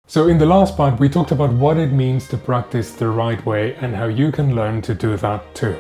So in the last part, we talked about what it means to practice the right way and how you can learn to do that too.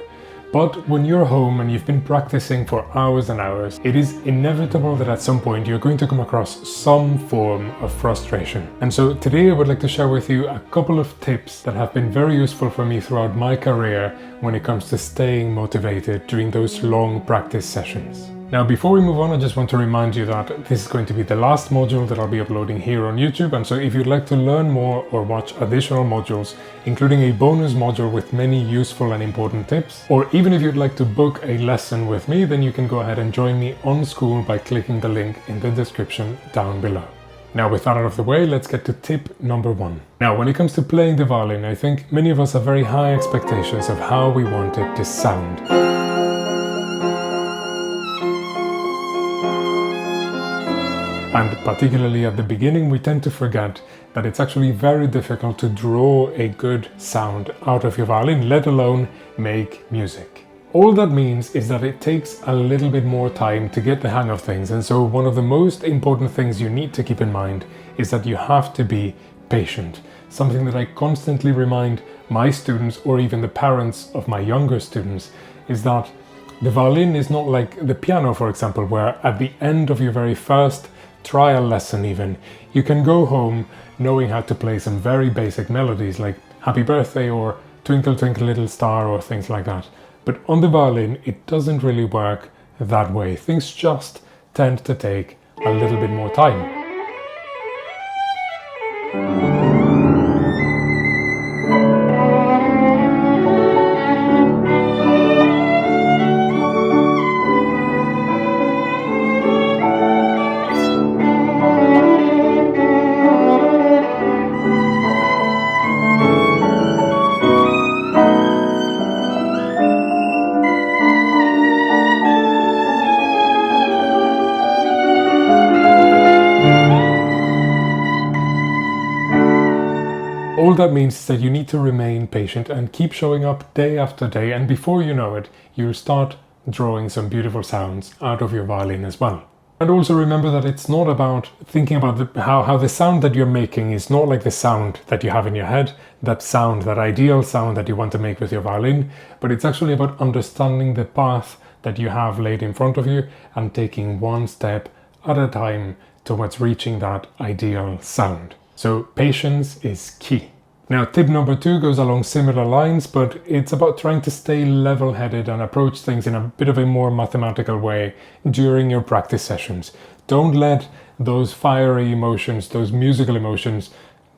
But when you're home and you've been practicing for hours and hours, it is inevitable that at some point you're going to come across some form of frustration. And so today I would like to share with you a couple of tips that have been very useful for me throughout my career when it comes to staying motivated during those long practice sessions. Now, before we move on, I just want to remind you that this is going to be the last module that I'll be uploading here on YouTube. And so if you'd like to learn more or watch additional modules, including a bonus module with many useful and important tips, or even if you'd like to book a lesson with me, then you can go ahead and join me on School by clicking the link in the description down below. Now, with that out of the way, let's get to tip number 1. Now, when it comes to playing the violin, I think many of us have very high expectations of how we want it to sound. And particularly at the beginning, we tend to forget that it's actually very difficult to draw a good sound out of your violin, let alone make music. All that means is that it takes a little bit more time to get the hang of things. And so one of the most important things you need to keep in mind is that you have to be patient. Something that I constantly remind my students, or even the parents of my younger students, is that the violin is not like the piano, for example, where at the end of your very first trial lesson even, you can go home knowing how to play some very basic melodies like Happy Birthday or Twinkle Twinkle Little Star or things like that. But on the violin, it doesn't really work that way. Things just tend to take a little bit more time. All that means is that you need to remain patient and keep showing up day after day, and before you know it, you'll start drawing some beautiful sounds out of your violin as well. And also remember that it's not about thinking about how the sound that you're making is not like the sound that you have in your head, that sound, that ideal sound that you want to make with your violin, but it's actually about understanding the path that you have laid in front of you and taking one step at a time towards reaching that ideal sound. So patience is key. Now, tip number 2 goes along similar lines, but it's about trying to stay level-headed and approach things in a bit of a more mathematical way during your practice sessions. Don't let those fiery emotions, those musical emotions,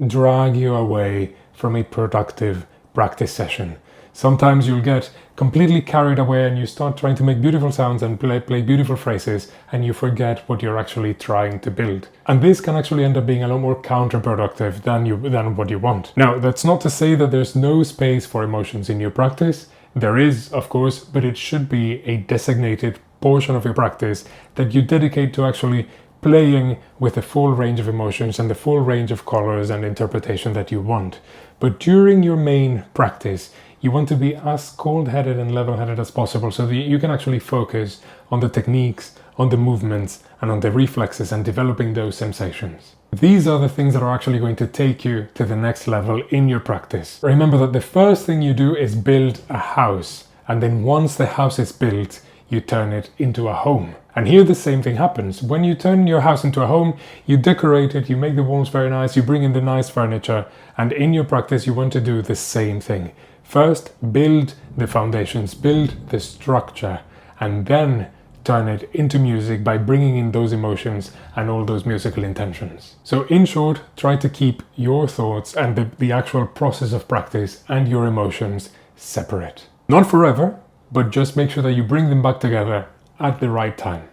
drag you away from a productive practice session. Sometimes you'll get completely carried away and you start trying to make beautiful sounds and play beautiful phrases, and you forget what you're actually trying to build. And this can actually end up being a lot more counterproductive than what you want. Now, that's not to say that there's no space for emotions in your practice. There is, of course, but it should be a designated portion of your practice that you dedicate to actually playing with the full range of emotions and the full range of colors and interpretation that you want. But during your main practice, you want to be as cold-headed and level-headed as possible so that you can actually focus on the techniques, on the movements, and on the reflexes and developing those sensations. These are the things that are actually going to take you to the next level in your practice. Remember that the first thing you do is build a house, and then once the house is built, you turn it into a home. And here the same thing happens. When you turn your house into a home, you decorate it, you make the walls very nice, you bring in the nice furniture, and in your practice you want to do the same thing. First, build the foundations, build the structure, and then turn it into music by bringing in those emotions and all those musical intentions. So in short, try to keep your thoughts and the actual process of practice and your emotions separate. Not forever, but just make sure that you bring them back together at the right time.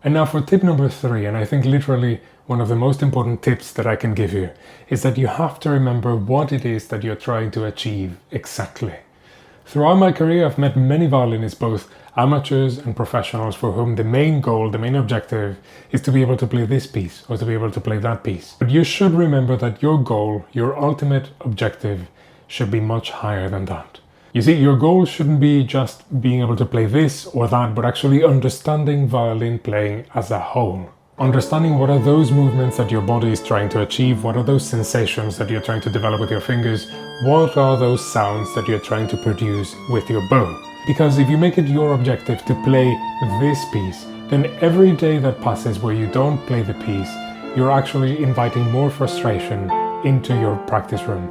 And now for tip number 3, and I think literally one of the most important tips that I can give you, is that you have to remember what it is that you're trying to achieve exactly. Throughout my career, I've met many violinists, both amateurs and professionals, for whom the main goal, the main objective, is to be able to play this piece or to be able to play that piece. But you should remember that your goal, your ultimate objective, should be much higher than that. You see, your goal shouldn't be just being able to play this or that, but actually understanding violin playing as a whole. Understanding what are those movements that your body is trying to achieve, what are those sensations that you're trying to develop with your fingers, what are those sounds that you're trying to produce with your bow. Because if you make it your objective to play this piece, then every day that passes where you don't play the piece, you're actually inviting more frustration into your practice room.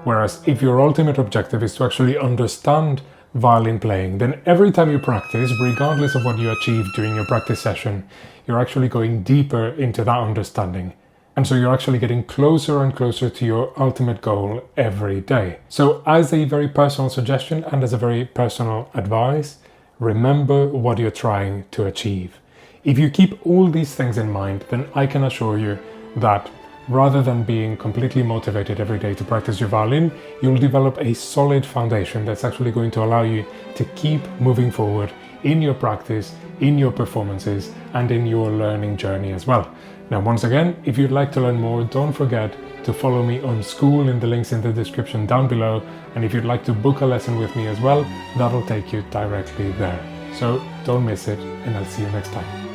Whereas if your ultimate objective is to actually understand violin playing, then every time you practice, regardless of what you achieve during your practice session, you're actually going deeper into that understanding. And so you're actually getting closer and closer to your ultimate goal every day. So as a very personal suggestion and as a very personal advice, remember what you're trying to achieve. If you keep all these things in mind, then I can assure you that rather than being completely motivated every day to practice your violin, you'll develop a solid foundation that's actually going to allow you to keep moving forward in your practice, in your performances, and in your learning journey as well. Now, once again, if you'd like to learn more, don't forget to follow me on school in the links in the description down below. And if you'd like to book a lesson with me as well, that'll take you directly there. So don't miss it, and I'll see you next time.